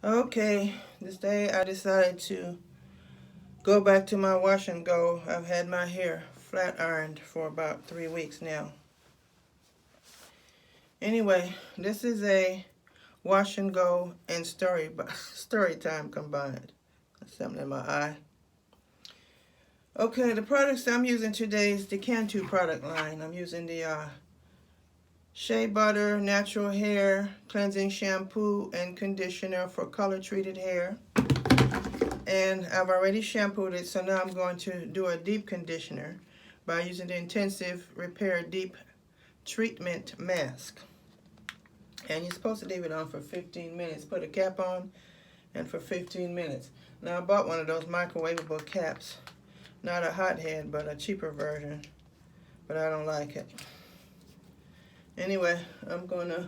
Okay, this day I decided to go back to my wash and go. I've had my hair flat ironed for about 3 weeks now. Anyway, this is a wash and go and story time combined. There's something in my eye. Okay, the products I'm using today is the Cantu product line. I'm using the Shea Butter Natural Hair Cleansing Shampoo and Conditioner for color treated hair. And I've already shampooed it, so now I'm going to do a deep conditioner by using the Intensive Repair Deep Treatment Mask. And you're supposed to leave it on for 15 minutes. Put a cap on and for 15 minutes. Now I bought one of those microwavable caps. Not a hothead, but a cheaper version. But I don't like it. Anyway, I'm going to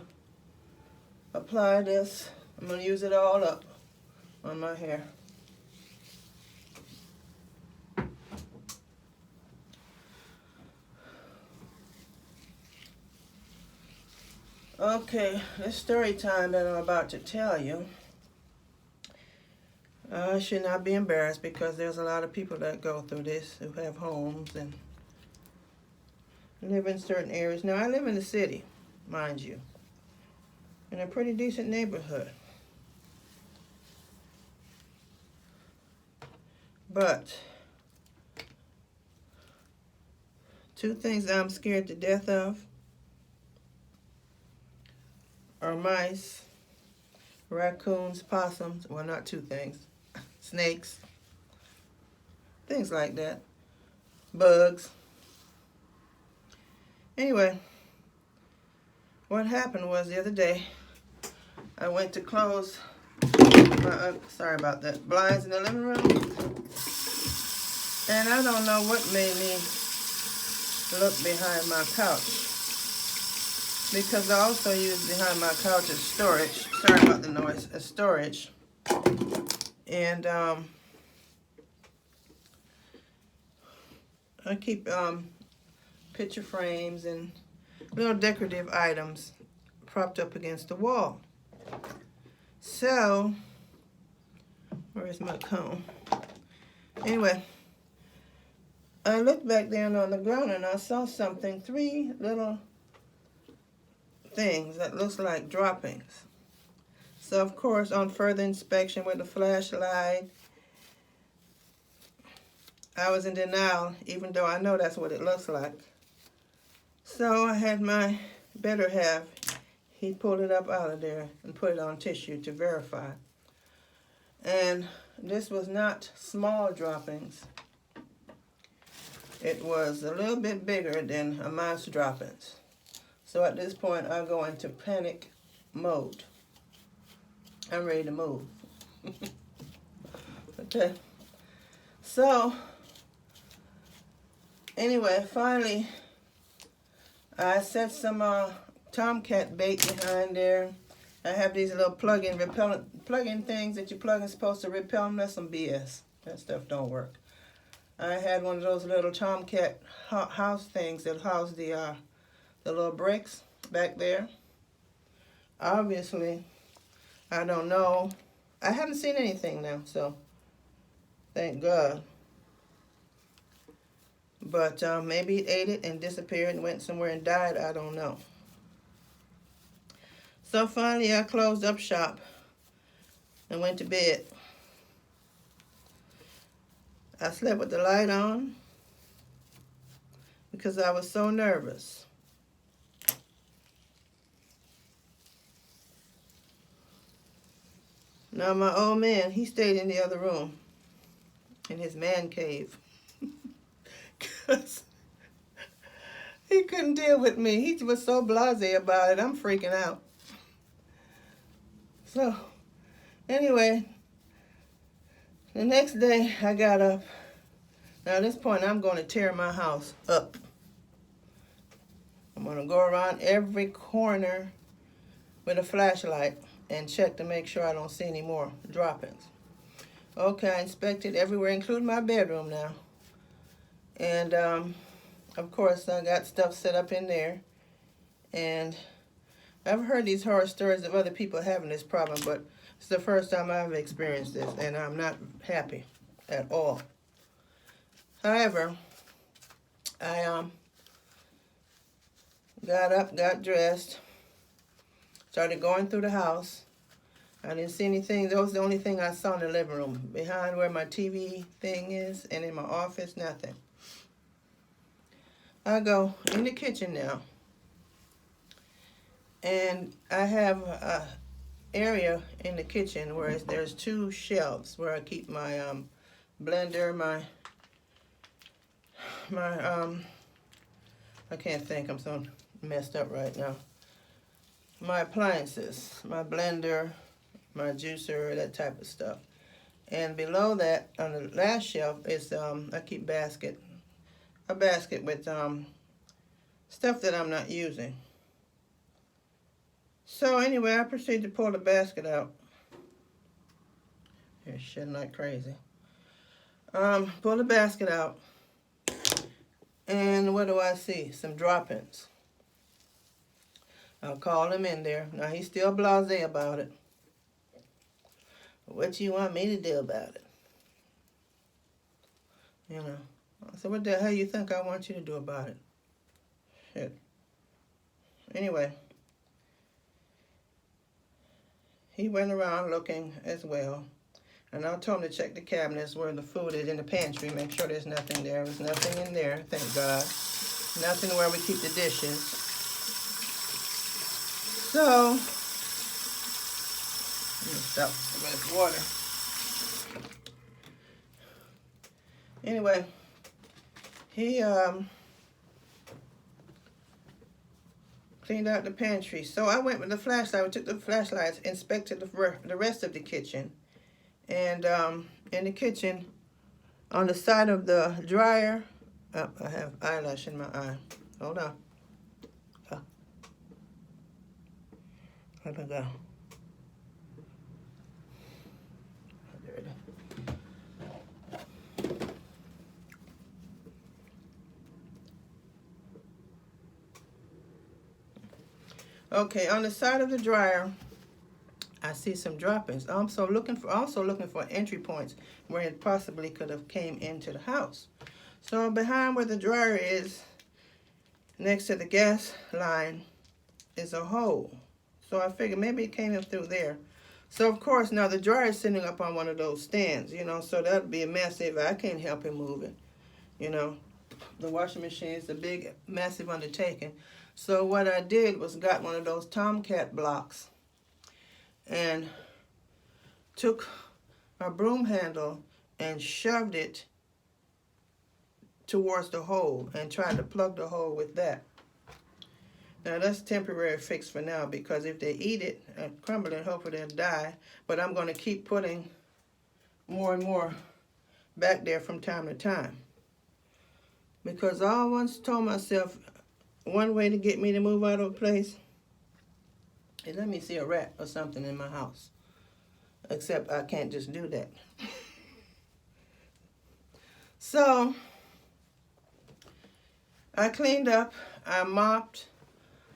apply this. I'm going to use it all up on my hair. Okay, this story time that I'm about to tell you, I should not be embarrassed because there's a lot of people that go through this who have homes and live in certain areas. Now, I live in the city, mind you, in a pretty decent neighborhood. But two things I'm scared to death of are mice, raccoons, possums, well, not two things, snakes, things like that, bugs. Anyway, what happened was the other day, I went to close my, sorry about that, blinds in the living room, and I don't know what made me look behind my couch, because I also use behind my couch as storage. Sorry about the noise, as storage. And I keep picture frames and little decorative items propped up against the wall. So, where is my comb? Anyway, I looked back down on the ground and I saw something, three little things that looks like droppings. So of course, on further inspection with the flashlight, I was in denial, even though I know that's what it looks like. So I had my better half, he pulled it up out of there and put it on tissue to verify. And this was not small droppings. It was a little bit bigger than a mouse droppings. So at this point, I go into panic mode. I'm ready to move. Okay. So, anyway, finally, I set some tomcat bait behind there. I have these little plug-in things that you plug in, supposed to repel them. That's some BS. That stuff don't work. I had one of those little tomcat house things that house the little bricks back there. Obviously, I don't know. I haven't seen anything now, so thank God. But maybe it ate it and disappeared and went somewhere and died. I don't know. So finally, I closed up shop and went to bed. I slept with the light on because I was so nervous. Now my old man, he stayed in the other room, in his man cave. Because he couldn't deal with me. He was so blasé about it, I'm freaking out. So, anyway, the next day I got up. Now at this point, I'm going to tear my house up. I'm going to go around every corner with a flashlight and check to make sure I don't see any more droppings. Okay, I inspected everywhere, including my bedroom now. And, of course, I got stuff set up in there. And I've heard these horror stories of other people having this problem, but it's the first time I've experienced this, and I'm not happy at all. However, I got up, got dressed, started going through the house. I didn't see anything. That was the only thing I saw in the living room. Behind where my TV thing is, and in my office, nothing. I go in the kitchen now, and I have a area in the kitchen where there's 2 shelves where I keep my blender, my I can't think, I'm so messed up right now. My appliances, my blender, my juicer, that type of stuff. And below that, on the last shelf, is I keep a basket with stuff that I'm not using. So anyway, I proceed to pull the basket out. It's shedding like crazy. Pull the basket out, and what do I see? Some droppings. I'll call him in there. Now he's still blasé about it. What you want me to do about it? You know. I said, what the hell you think I want you to do about it? Shit. Anyway. He went around looking as well. And I told him to check the cabinets where the food is in the pantry. Make sure there's nothing there. There's nothing in there, thank God. Nothing where we keep the dishes. So, let me stop with water. Anyway, he cleaned out the pantry. So I went with the flashlight. We took the flashlights, inspected the rest of the kitchen. And in the kitchen, on the side of the dryer, oh, I have eyelash in my eye. Hold on. Oh. Where'd it go? There it is. Okay, on the side of the dryer, I see some droppings. I'm also looking for entry points where it possibly could have came into the house. So behind where the dryer is, next to the gas line, is a hole. So I figured maybe it came in through there. So of course now the dryer is sitting up on one of those stands, you know, so that'd be a mess if I can't help him move it. You know, the washing machine is a big, massive undertaking. So what I did was got one of those Tomcat blocks and took my broom handle and shoved it towards the hole and tried to plug the hole with that. Now that's a temporary fix for now, because if they eat it and crumble it, hopefully they'll die. But I'm going to keep putting more and more back there from time to time. Because I once told myself one way to get me to move out of a place is let me see a rat or something in my house. Except I can't just do that. So I cleaned up, I mopped,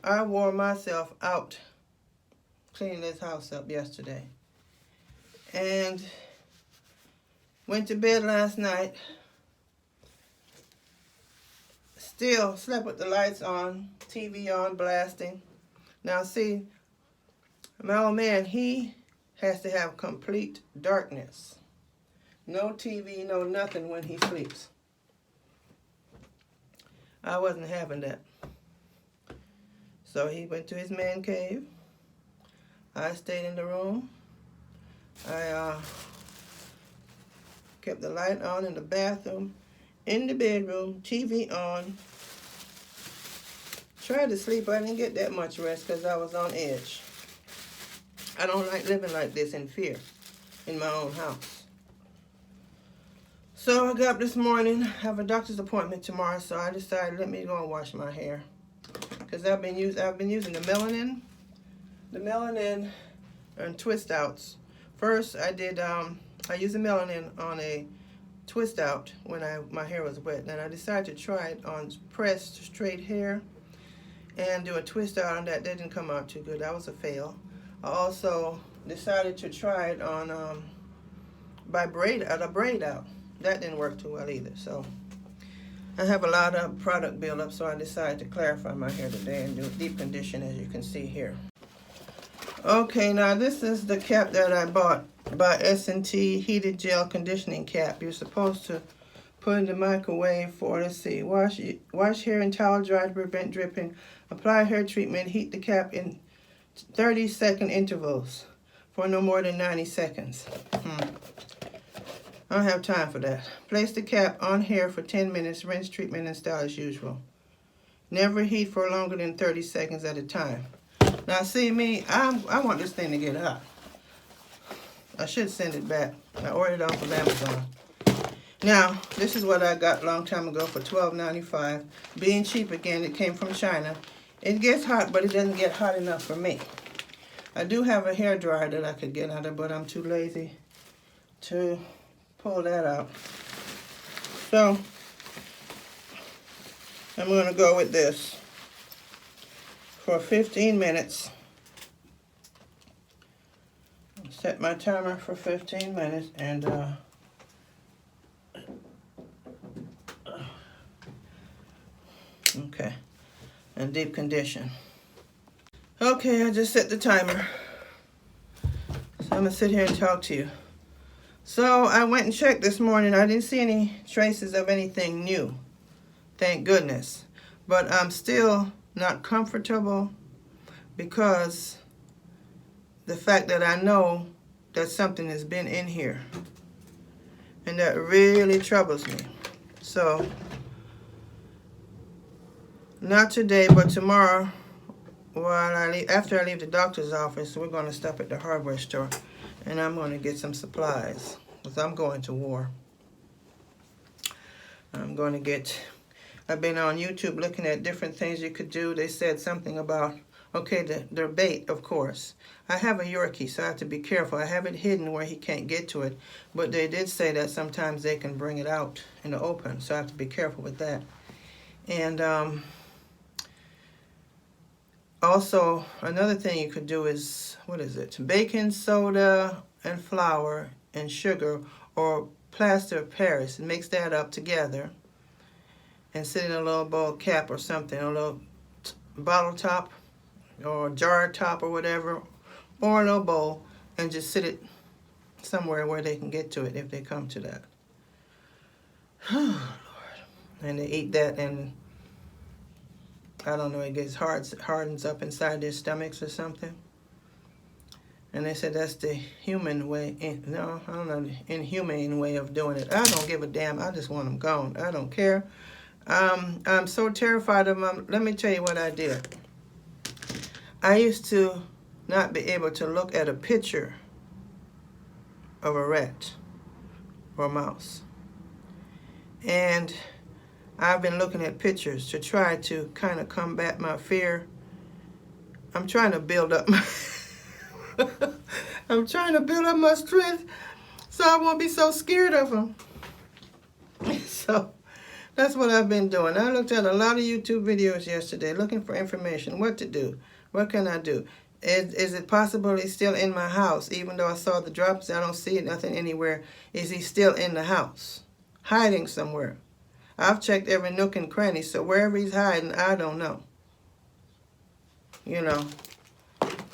I wore myself out cleaning this house up yesterday. And went to bed last night. Still slept with the lights on, TV on, blasting. Now see, my old man, he has to have complete darkness. No TV, no nothing when he sleeps. I wasn't having that. So he went to his man cave. I stayed in the room. I kept the light on in the bathroom, in the bedroom, TV on. Tried to sleep. I didn't get that much rest because I was on edge. I don't like living like this in fear in my own house. So I got up this morning. I have a doctor's appointment tomorrow, so I decided let me go and wash my hair. Because I've been using the melanin and twist outs. First I did I used the melanin on a twist out when my hair was wet. Then I decided to try it on pressed straight hair. and do a twist out on that. That didn't come out too good. That was a fail. I also decided to try it on a braid out. That didn't work too well either. So I have a lot of product buildup, so I decided to clarify my hair today and do a deep condition, as you can see here. Okay, now this is the cap that I bought by S&T, heated gel conditioning cap. You're supposed to put in the microwave for, let's see, wash hair and towel dry to prevent dripping. Apply hair treatment, heat the cap in 30-second intervals for no more than 90 seconds. I don't have time for that. Place the cap on hair for 10 minutes, rinse, treatment, and style as usual. Never heat for longer than 30 seconds at a time. Now see me, I want this thing to get hot. I should send it back. I ordered it off of Amazon. Now, this is what I got a long time ago for $12.95. Being cheap again, it came from China. It gets hot, but it doesn't get hot enough for me. I do have a hair dryer that I could get out of, but I'm too lazy to pull that out. So, I'm going to go with this for 15 minutes. Set my timer for 15 minutes and okay, and deep condition. Okay, I just set the timer. So I'm gonna sit here and talk to you. So I went and checked this morning. I didn't see any traces of anything new. Thank goodness. But I'm still not comfortable because the fact that I know that something has been in here. And that really troubles me. So, not today, but tomorrow, after I leave the doctor's office, we're going to stop at the hardware store. And I'm going to get some supplies. Because I'm going to war. I've been on YouTube looking at different things you could do. They said something about, okay, their bait, of course. I have a Yorkie, so I have to be careful. I have it hidden where he can't get to it. But they did say that sometimes they can bring it out in the open, so I have to be careful with that. And also, another thing you could do is, what is it? Baking soda and flour and sugar or plaster of Paris. Mix that up together and sit in a little bowl cap or something, a little bottle top or jar top or whatever, or a little bowl, and just sit it somewhere where they can get to it if they come to that. Oh, Lord. And they eat that and I don't know, it gets hardens up inside their stomachs or something. And they said that's the human way. No, I don't know, the inhumane way of doing it. I don't give a damn. I just want them gone. I don't care. I'm so terrified of them. Let me tell you what I did. I used to not be able to look at a picture of a rat or a mouse. And I've been looking at pictures to try to kind of combat my fear. I'm trying to build up my I'm trying to build up my strength so I won't be so scared of them. So that's what I've been doing. I looked at a lot of YouTube videos yesterday looking for information, what to do. What can I do? Is it possible he's still in my house? Even though I saw the drops, I don't see nothing anywhere. Is he still in the house? Hiding somewhere? I've checked every nook and cranny, so wherever he's hiding, I don't know. You know.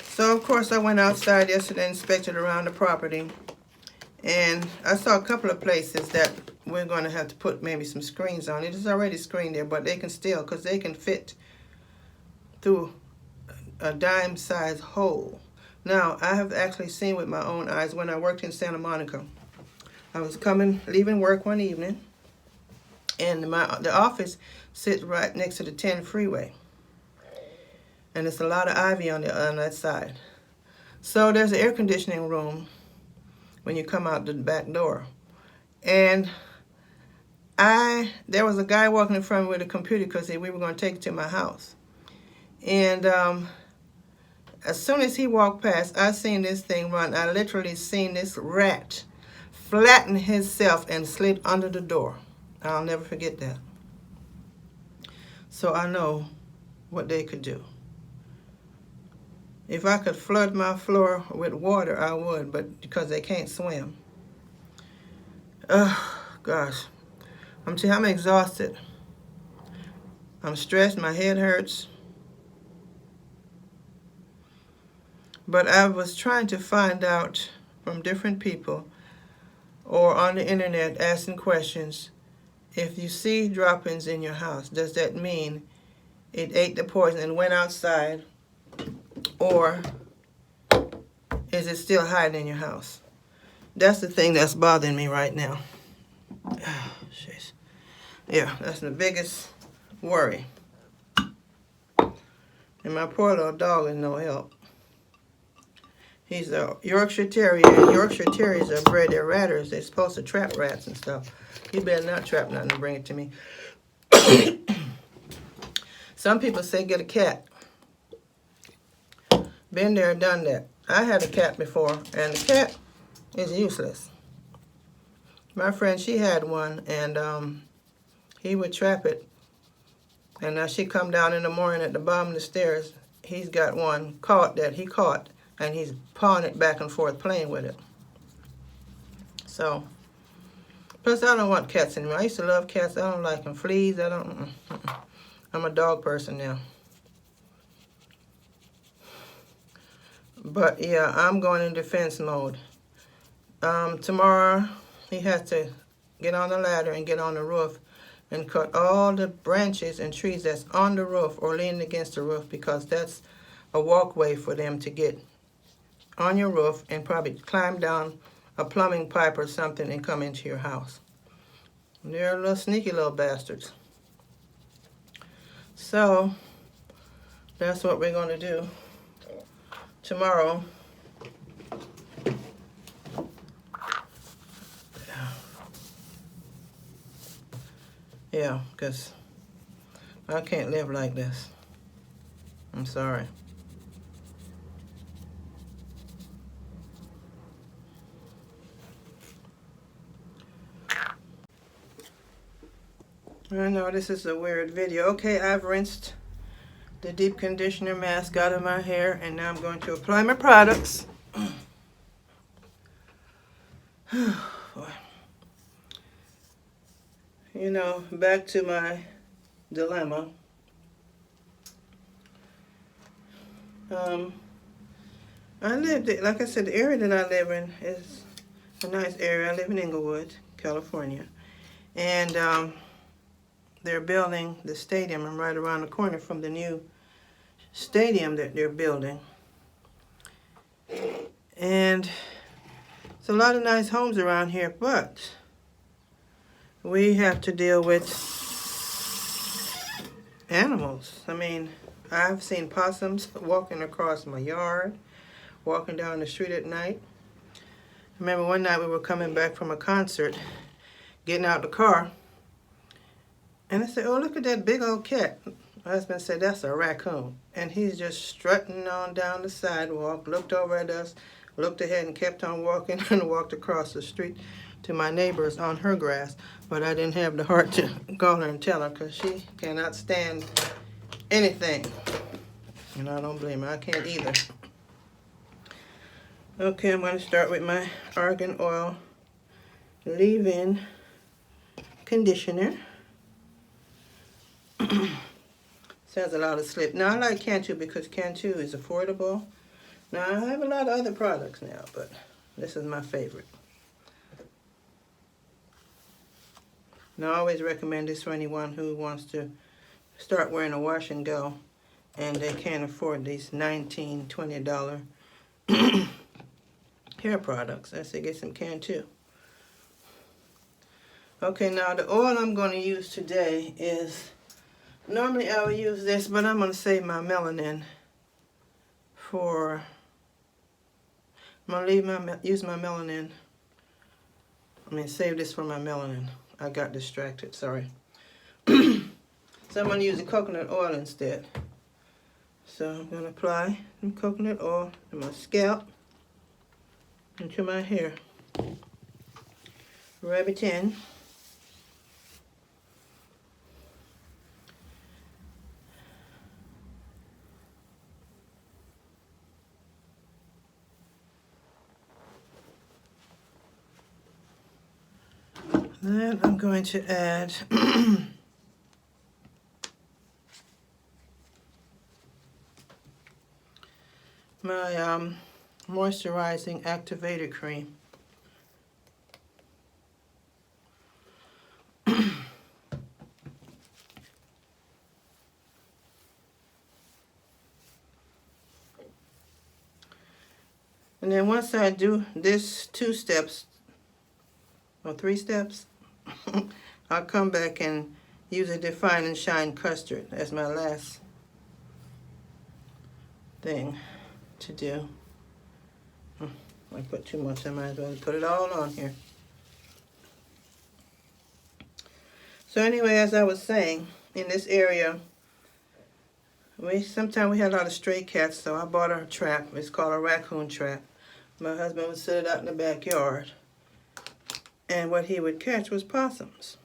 So, of course, I went outside yesterday and inspected around the property. And I saw a couple of places that we're going to have to put maybe some screens on. It is already screened there, but they can still, because they can fit through a dime-sized hole. Now, I have actually seen with my own eyes when I worked in Santa Monica. I was leaving work one evening, and the office sits right next to the 10 freeway. And there's a lot of ivy on that side. So there's an air conditioning room when you come out the back door. And there was a guy walking in front of me with a computer because we were going to take it to my house. And as soon as he walked past, I seen this thing run. I literally seen this rat flatten himself and slid under the door. I'll never forget that. So I know what they could do. If I could flood my floor with water, I would, but because they can't swim. Oh, gosh. I'm exhausted. I'm stressed, my head hurts. But I was trying to find out from different people or on the internet asking questions, if you see droppings in your house, does that mean it ate the poison and went outside, or is it still hiding in your house? That's the thing that's bothering me right now. Oh, jeez. Yeah, that's the biggest worry. And my poor little dog is no help. He's a Yorkshire Terrier, and Yorkshire Terriers are bred, they're ratters. They're supposed to trap rats and stuff. You better not trap nothing and bring it to me. Some people say get a cat. Been there, done that. I had a cat before, and the cat is useless. My friend, she had one, and he would trap it. And she come down in the morning at the bottom of the stairs. He's got one caught that he caught, and he's pawing it back and forth, playing with it. So, plus I don't want cats anymore. I used to love cats. I don't like them. Fleas, I don't. I'm a dog person now. But yeah, I'm going in defense mode. Tomorrow, he has to get on the ladder and get on the roof and cut all the branches and trees that's on the roof or leaning against the roof, because that's a walkway for them to get on your roof and probably climb down a plumbing pipe or something and come into your house. They're little sneaky little bastards. So that's what we're going to do tomorrow. Yeah, because I can't live like this. I'm sorry. I know this is a weird video. Okay, I've rinsed the deep conditioner mask out of my hair, and now I'm going to apply my products. Boy. You know, back to my dilemma. I lived, like I said, the area that I live in is a nice area. I live in Inglewood, California. And they're building the stadium. I'm right around the corner from the new stadium that they're building. And there's a lot of nice homes around here, but we have to deal with animals. I mean, I've seen possums walking across my yard, walking down the street at night. I remember one night we were coming back from a concert, getting out the car, and I said, oh, look at that big old cat. My husband said, that's a raccoon. And he's just strutting on down the sidewalk, looked over at us, looked ahead and kept on walking, and walked across the street to my neighbor's on her grass. But I didn't have the heart to call her and tell her, because she cannot stand anything. And I don't blame her. I can't either. Okay, I'm going to start with my argan oil leave-in conditioner. Sounds a lot of slip. Now, I like Cantu because Cantu is affordable. Now, I have a lot of other products now, but this is my favorite. Now, I always recommend this for anyone who wants to start wearing a wash and go, and they can't afford these $19, $20 hair products. I say get some Cantu. Okay, now the oil I'm going to use today is, normally I would use this, but I'm going to save my melanin for, I'm going to use my melanin. Save this for my melanin. I got distracted, sorry. So I'm going to use the coconut oil instead. So I'm going to apply some coconut oil to my scalp and to my hair. Rub it in. Then I'm going to add my moisturizing activator cream. And then once I do this 2 steps, or 3 steps, I'll come back and use a Define and Shine Custard as my last thing to do. I put too much, I might as well put it all on here. So anyway, as I was saying, in this area, sometimes we had a lot of stray cats, so I bought a trap. It's called a raccoon trap. My husband would set it out in the backyard, and what he would catch was possums.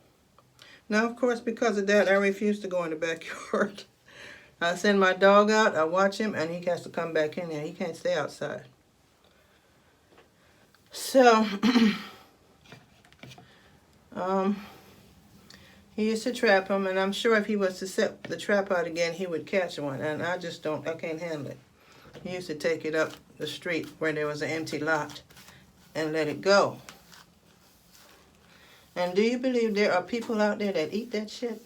Now, of course, because of that, I refuse to go in the backyard. I send my dog out, I watch him, and he has to come back in there. He can't stay outside. So, he used to trap him, and I'm sure if he was to set the trap out again, he would catch one, and I can't handle it. He used to take it up the street where there was an empty lot and let it go. And do you believe there are people out there that eat that shit?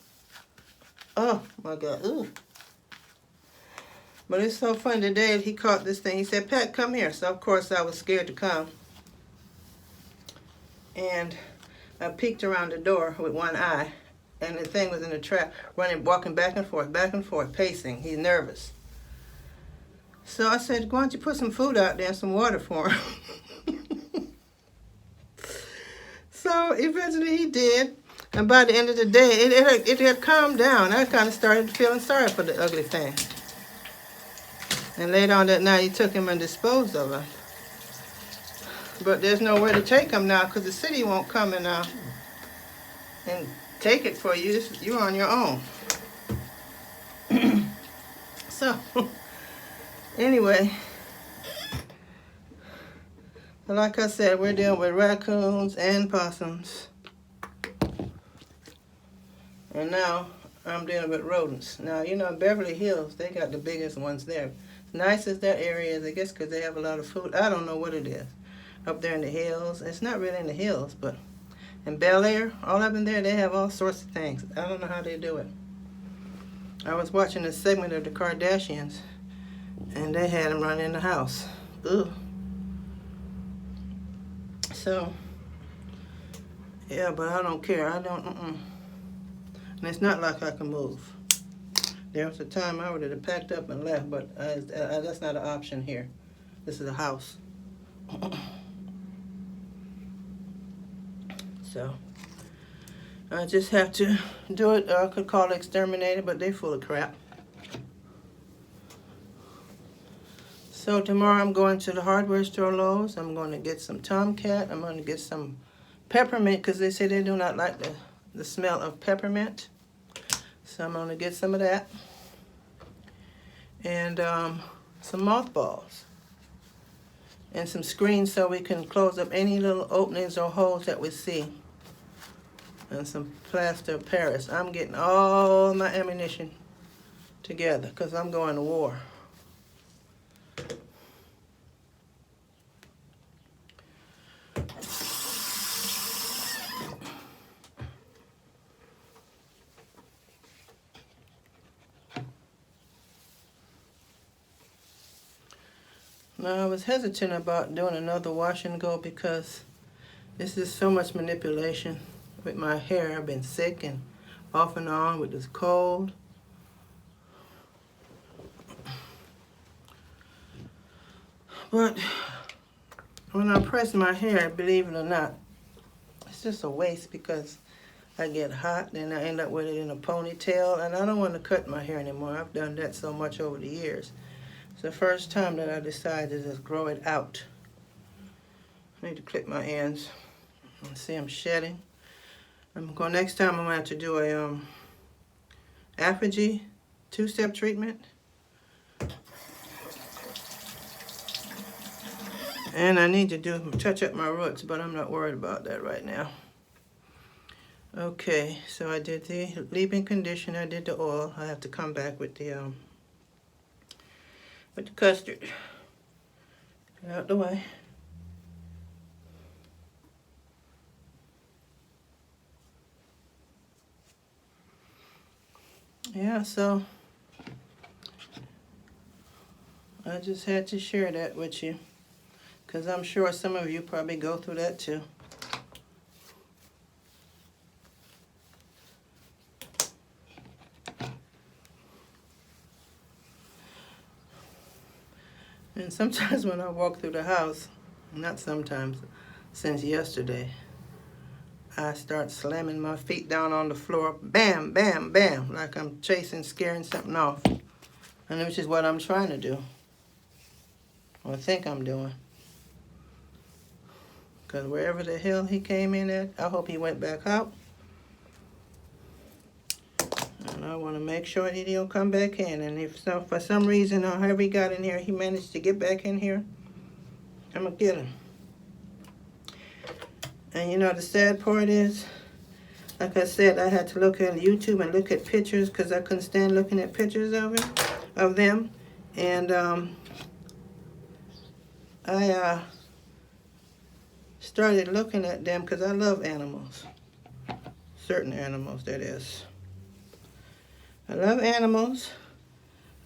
Oh my God, ooh. But it's so funny, today he caught this thing. He said, "Pat, come here." So of course I was scared to come. And I peeked around the door with one eye, and the thing was in the trap, walking back and forth, pacing. He's nervous. So I said, "Why don't you put some food out there and some water for him?" So eventually he did. And by the end of the day, it had calmed down. I kind of started feeling sorry for the ugly thing. And later on that night, he took him and disposed of him. But there's nowhere to take him now because the city won't come and take it for you. You're on your own. So, anyway, like I said, we're dealing with raccoons and possums. And now I'm dealing with rodents. Now, you know, in Beverly Hills, they got the biggest ones there. Nice as that area is, I guess because they have a lot of food. I don't know what it is. Up there in the hills. It's not really in the hills, but in Bel Air, all up in there, they have all sorts of things. I don't know how they do it. I was watching a segment of the Kardashians, and they had them running in the house. Ugh. So, yeah, but I don't care. And it's not like I can move. There was a time I would have packed up and left, but that's not an option here. This is a house. So, I just have to do it. I could call it exterminated, but they're full of crap. So tomorrow I'm going to the hardware store, Lowe's. I'm going to get some Tomcat. I'm going to get some peppermint because they say they do not like the smell of peppermint. So I'm going to get some of that. And some mothballs. And some screens so we can close up any little openings or holes that we see. And some plaster of Paris. I'm getting all my ammunition together because I'm going to war. Now, I was hesitant about doing another wash and go because this is so much manipulation with my hair. I've been sick and off and on with this cold. But when I press my hair, believe it or not, it's just a waste because I get hot and I end up with it in a ponytail, and I don't want to cut my hair anymore. I've done that so much over the years. It's the first time that I decided to just grow it out. I need to clip my ends. See, I'm shedding. Next time I'm going to have to do a Apogee 2-step treatment. And I need to touch up my roots, but I'm not worried about that right now. Okay, so I did the leave-in conditioner, I did the oil. I have to come back with the custard. Get out the way. Yeah, so I just had to share that with you, because I'm sure some of you probably go through that too. And sometimes when I walk through the house, not sometimes, since yesterday, I start slamming my feet down on the floor, bam, bam, bam, like I'm chasing, scaring something off. And which is what I'm trying to do, or think I'm doing. Because wherever the hell he came in at, I hope he went back out. And I want to make sure that he'll come back in. And if so, for some reason, or however he got in here, he managed to get back in here, I'm going to get him. And you know, the sad part is, like I said, I had to look at YouTube and look at pictures because I couldn't stand looking at pictures of them. And I started looking at them because I love animals. Certain animals, that is. I love animals,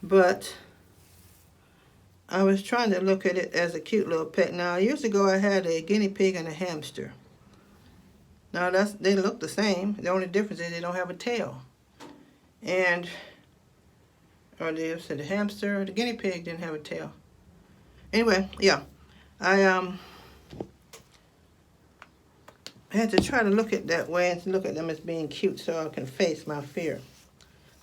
but I was trying to look at it as a cute little pet. Now, years ago, I had a guinea pig and a hamster. Now, they look the same. The only difference is they don't have a tail. And, or the hamster, the guinea pig didn't have a tail. Anyway, yeah. I had to try to look at it that way and look at them as being cute so I can face my fear.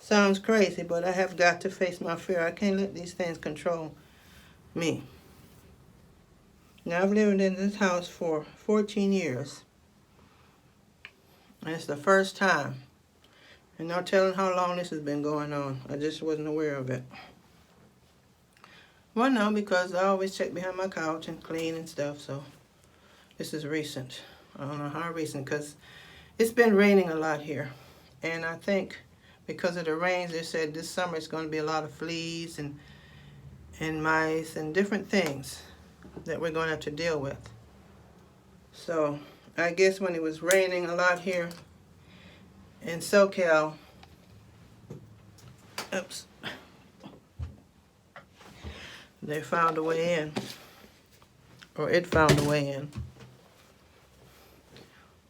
Sounds crazy, but I have got to face my fear. I can't let these things control me. Now, I've lived in this house for 14 years. And it's the first time. And no telling how long this has been going on. I just wasn't aware of it. Well, no, because I always check behind my couch and clean and stuff, so this is recent. I don't know how recent, because it's been raining a lot here. And I think because of the rains, they said this summer it's going to be a lot of fleas and mice and different things that we're going to have to deal with. So I guess when it was raining a lot here in SoCal, oops, they found a way in, or it found a way in.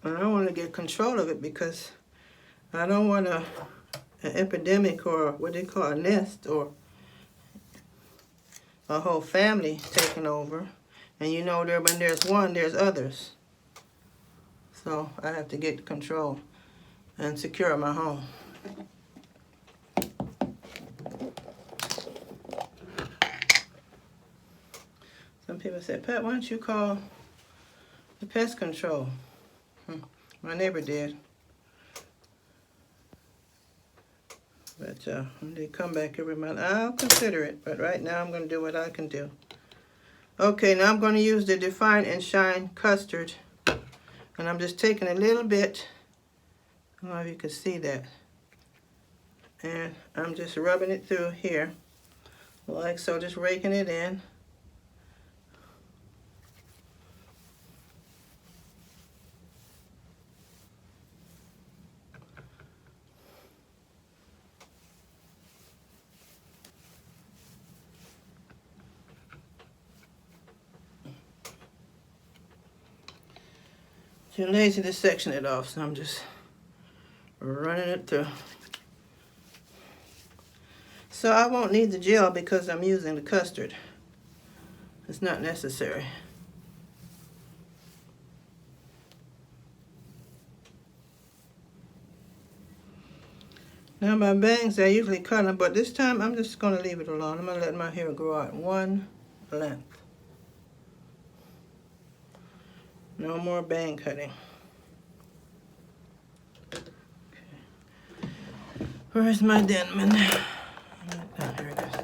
And I want to get control of it because I don't want an epidemic, or what they call a nest, or a whole family taking over. And you know, when there's one, there's others. So I have to get control and secure my home. Some people said, Pat, why don't you call the pest control? My neighbor did. But when they come back every month, I'll consider it. But right now I'm going to do what I can do. Okay, now I'm going to use the Define and Shine custard. And I'm just taking a little bit. I don't know if you can see that. And I'm just rubbing it through here. Like so, just raking it in. Too lazy to section it off, so I'm just running it through. So I won't need the gel because I'm using the custard. It's not necessary. Now my bangs, I usually cut them, but this time I'm just going to leave it alone. I'm going to let my hair grow out one length. No more bang cutting. Okay. Where's my Denman? Oh, here it is.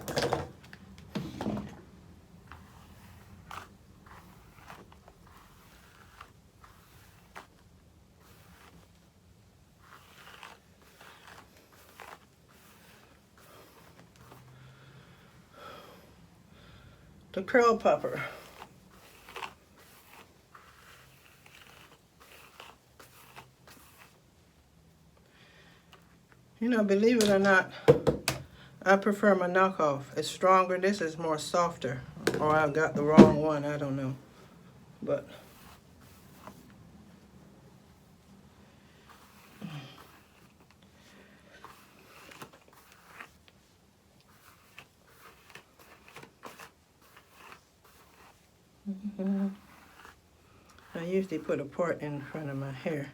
the curl pupper. You know, believe it or not, I prefer my knockoff. It's stronger. This is more softer. Or I got the wrong one. I don't know. But I usually put a part in front of my hair.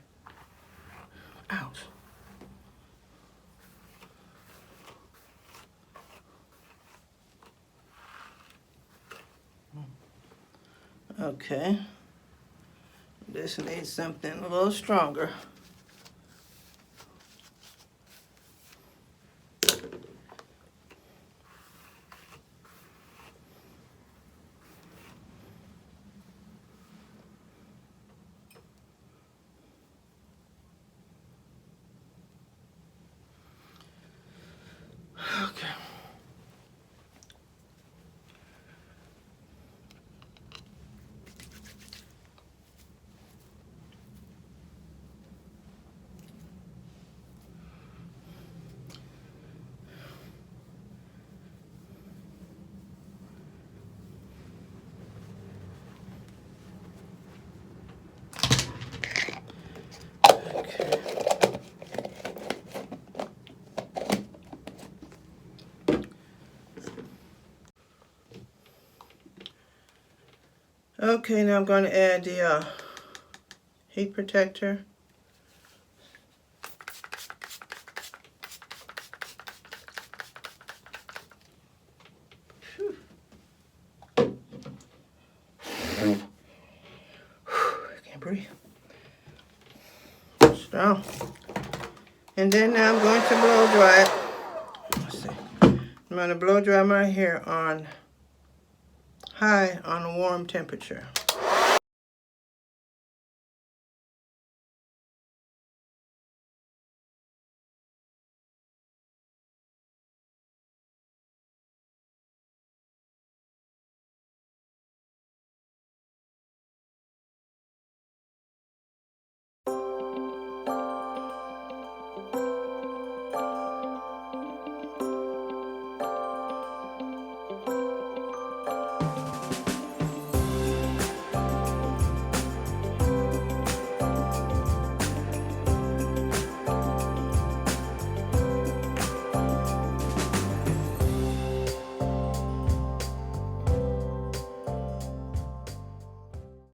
Ouch. Okay. This needs something a little stronger. Okay. Okay, now I'm going to add the heat protector. I can't breathe. Strong. And then now I'm going to blow dry it. Let's see. I'm going to blow dry my hair on high on a warm temperature.